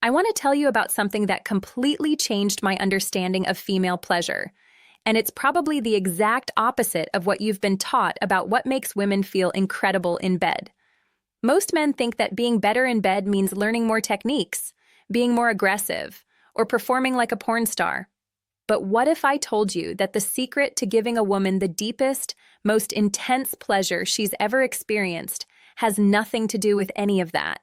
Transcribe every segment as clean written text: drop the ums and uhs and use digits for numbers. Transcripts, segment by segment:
I want to tell you about something that completely changed my understanding of female pleasure. And it's probably the exact opposite of what you've been taught about what makes women feel incredible in bed. Most men think that being better in bed means learning more techniques, being more aggressive, or performing like a porn star. But what if I told you that the secret to giving a woman the deepest, most intense pleasure she's ever experienced has nothing to do with any of that?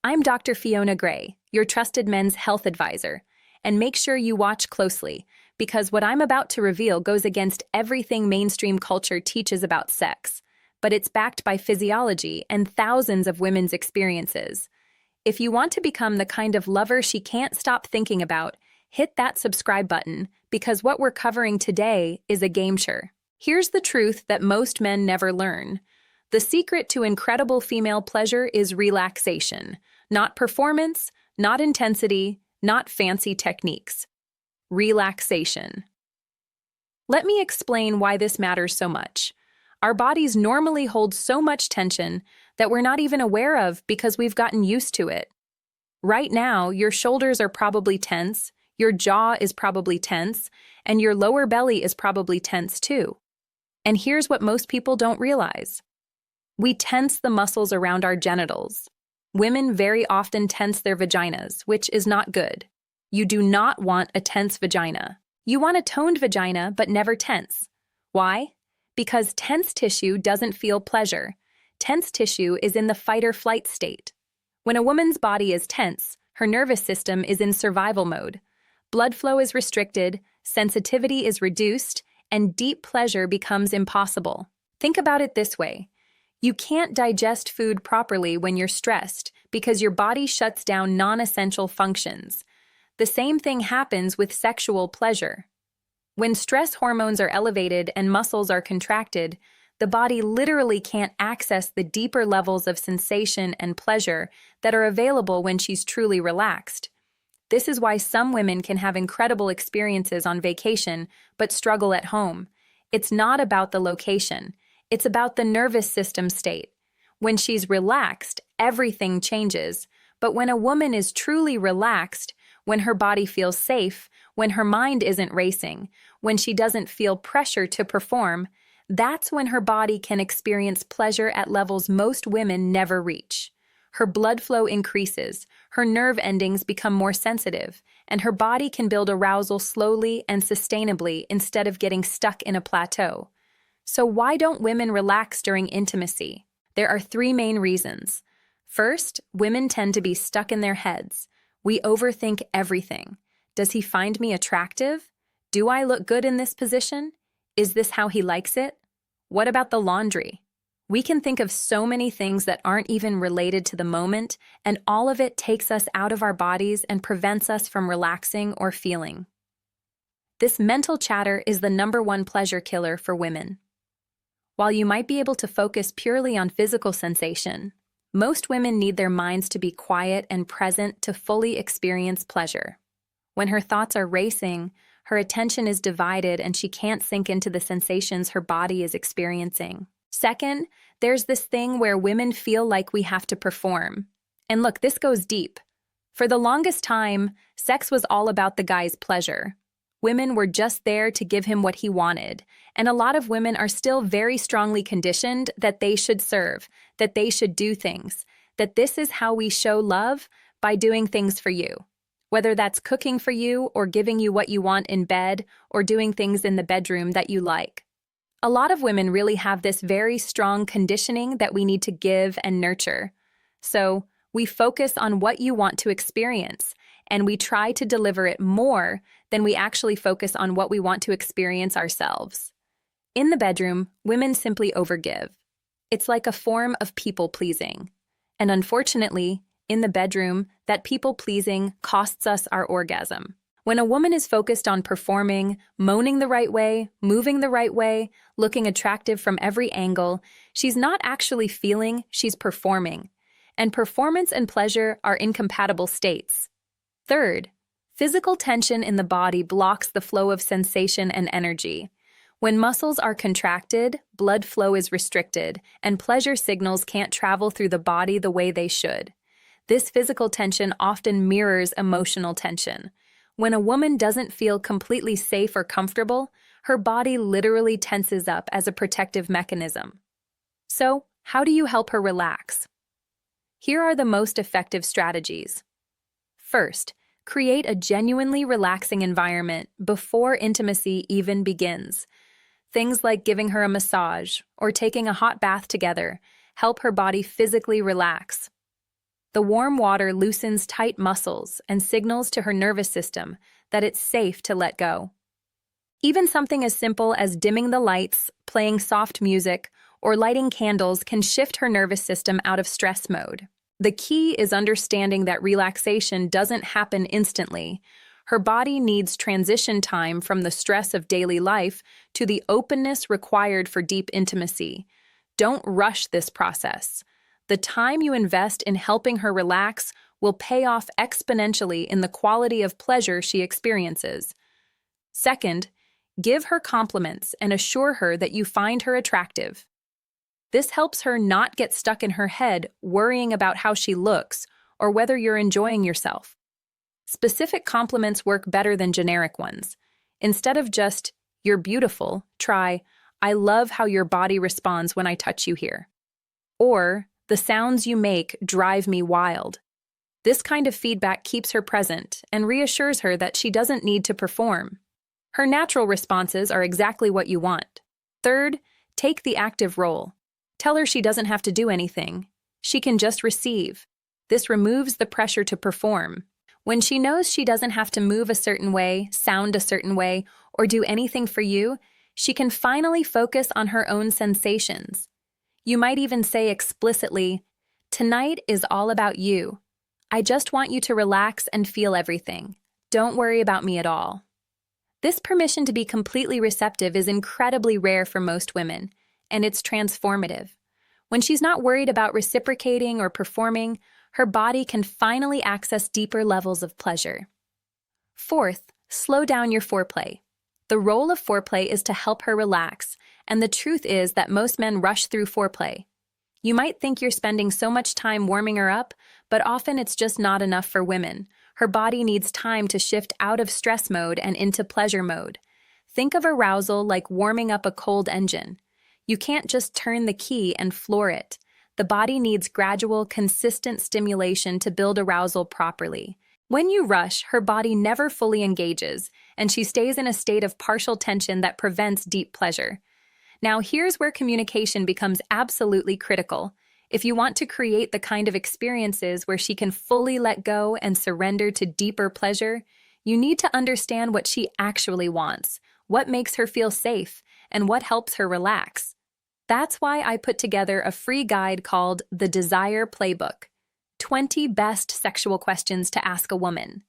I'm Dr. Fiona Gray, your trusted men's health advisor, and make sure you watch closely, because what I'm about to reveal goes against everything mainstream culture teaches about sex, but it's backed by physiology and thousands of women's experiences. If you want to become the kind of lover she can't stop thinking about, hit that subscribe button, because what we're covering today is a game-changer. Here's the truth that most men never learn. The secret to incredible female pleasure is relaxation, not performance, not intensity, not fancy techniques. Relaxation. Let me explain why this matters so much. Our bodies normally hold so much tension that we're not even aware of because we've gotten used to it. Right now, your shoulders are probably tense, your jaw is probably tense, and your lower belly is probably tense too. And here's what most people don't realize. We tense the muscles around our genitals. Women very often tense their vaginas, which is not good. You do not want a tense vagina. You want a toned vagina, but never tense. Why? Because tense tissue doesn't feel pleasure. Tense tissue is in the fight-or-flight state. When a woman's body is tense, her nervous system is in survival mode. Blood flow is restricted, sensitivity is reduced, and deep pleasure becomes impossible. Think about it this way. You can't digest food properly when you're stressed because your body shuts down non-essential functions. The same thing happens with sexual pleasure. When stress hormones are elevated and muscles are contracted, the body literally can't access the deeper levels of sensation and pleasure that are available when she's truly relaxed. This is why some women can have incredible experiences on vacation but struggle at home. It's not about the location. It's about the nervous system state. When she's relaxed, everything changes. But when a woman is truly relaxed, when her body feels safe, when her mind isn't racing, when she doesn't feel pressure to perform, that's when her body can experience pleasure at levels most women never reach. Her blood flow increases, her nerve endings become more sensitive, and her body can build arousal slowly and sustainably instead of getting stuck in a plateau. So why don't women relax during intimacy? There are three main reasons. First, women tend to be stuck in their heads. We overthink everything. Does he find me attractive? Do I look good in this position? Is this how he likes it? What about the laundry? We can think of so many things that aren't even related to the moment, and all of it takes us out of our bodies and prevents us from relaxing or feeling. This mental chatter is the #1 pleasure killer for women. While you might be able to focus purely on physical sensation, most women need their minds to be quiet and present to fully experience pleasure. When her thoughts are racing, her attention is divided and she can't sink into the sensations her body is experiencing. Second, there's this thing where women feel like we have to perform. And look, this goes deep. For the longest time, sex was all about the guy's pleasure. Women were just there to give him what he wanted, and a lot of women are still very strongly conditioned that they should serve, that they should do things, that this is how we show love, by doing things for you. Whether that's cooking for you or giving you what you want in bed or doing things in the bedroom that you like. A lot of women really have this very strong conditioning that we need to give and nurture. So we focus on what you want to experience, and we try to deliver it more than we actually focus on what we want to experience ourselves. In the bedroom, women simply overgive. It's like a form of people-pleasing. And unfortunately, in the bedroom, that people-pleasing costs us our orgasm. When a woman is focused on performing, moaning the right way, moving the right way, looking attractive from every angle, she's not actually feeling, she's performing. And performance and pleasure are incompatible states. Third, physical tension in the body blocks the flow of sensation and energy. When muscles are contracted, blood flow is restricted, and pleasure signals can't travel through the body the way they should. This physical tension often mirrors emotional tension. When a woman doesn't feel completely safe or comfortable, her body literally tenses up as a protective mechanism. So, how do you help her relax? Here are the most effective strategies. First, create a genuinely relaxing environment before intimacy even begins. Things like giving her a massage or taking a hot bath together help her body physically relax. The warm water loosens tight muscles and signals to her nervous system that it's safe to let go. Even something as simple as dimming the lights, playing soft music, or lighting candles can shift her nervous system out of stress mode. The key is understanding that relaxation doesn't happen instantly. Her body needs transition time from the stress of daily life to the openness required for deep intimacy. Don't rush this process. The time you invest in helping her relax will pay off exponentially in the quality of pleasure she experiences. Second, give her compliments and assure her that you find her attractive. This helps her not get stuck in her head worrying about how she looks or whether you're enjoying yourself. Specific compliments work better than generic ones. Instead of just, "You're beautiful," try, "I love how your body responds when I touch you here." Or, "The sounds you make drive me wild." This kind of feedback keeps her present and reassures her that she doesn't need to perform. Her natural responses are exactly what you want. Third, take the active role. Tell her she doesn't have to do anything. She can just receive. This removes the pressure to perform. When she knows she doesn't have to move a certain way, sound a certain way, or do anything for you, she can finally focus on her own sensations. You might even say explicitly, "Tonight is all about you. I just want you to relax and feel everything. Don't worry about me at all." This permission to be completely receptive is incredibly rare for most women, and it's transformative. When she's not worried about reciprocating or performing, her body can finally access deeper levels of pleasure. Fourth, slow down your foreplay. The role of foreplay is to help her relax, and the truth is that most men rush through foreplay. You might think you're spending so much time warming her up, but often it's just not enough for women. Her body needs time to shift out of stress mode and into pleasure mode. Think of arousal like warming up a cold engine. You can't just turn the key and floor it. The body needs gradual, consistent stimulation to build arousal properly. When you rush, her body never fully engages, and she stays in a state of partial tension that prevents deep pleasure. Now, here's where communication becomes absolutely critical. If you want to create the kind of experiences where she can fully let go and surrender to deeper pleasure, you need to understand what she actually wants, what makes her feel safe, and what helps her relax. That's why I put together a free guide called The Desire Playbook, 20 Best Sexual Questions to Ask a Woman.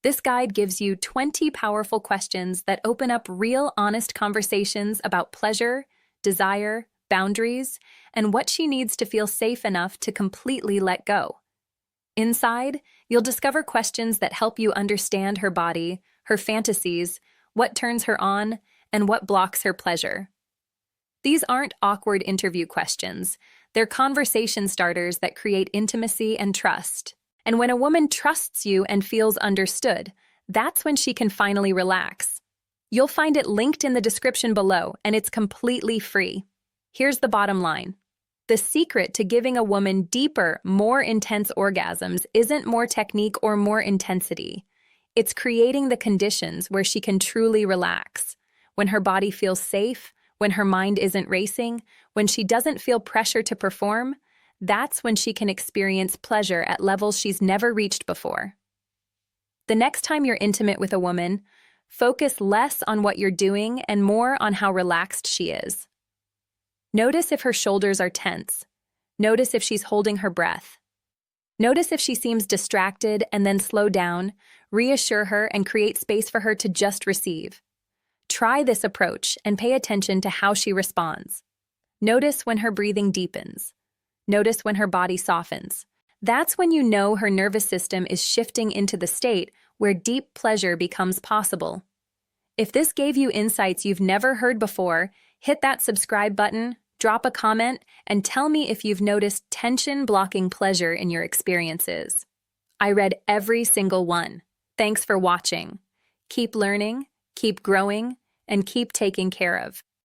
This guide gives you 20 powerful questions that open up real, honest conversations about pleasure, desire, boundaries, and what she needs to feel safe enough to completely let go. Inside, you'll discover questions that help you understand her body, her fantasies, what turns her on, and what blocks her pleasure. These aren't awkward interview questions. They're conversation starters that create intimacy and trust. And when a woman trusts you and feels understood, that's when she can finally relax. You'll find it linked in the description below, and it's completely free. Here's the bottom line. The secret to giving a woman deeper, more intense orgasms isn't more technique or more intensity. It's creating the conditions where she can truly relax. When her body feels safe, when her mind isn't racing, when she doesn't feel pressure to perform, that's when she can experience pleasure at levels she's never reached before. The next time you're intimate with a woman, focus less on what you're doing and more on how relaxed she is. Notice if her shoulders are tense. Notice if she's holding her breath. Notice if she seems distracted and then slow down, reassure her, and create space for her to just receive. Try this approach and pay attention to how she responds. Notice when her breathing deepens. Notice when her body softens. That's when you know her nervous system is shifting into the state where deep pleasure becomes possible. If this gave you insights you've never heard before, hit that subscribe button, Drop a comment and tell me if you've noticed tension blocking pleasure in your experiences. I read every single one. Thanks for watching. Keep learning, keep growing, and keep taking care of.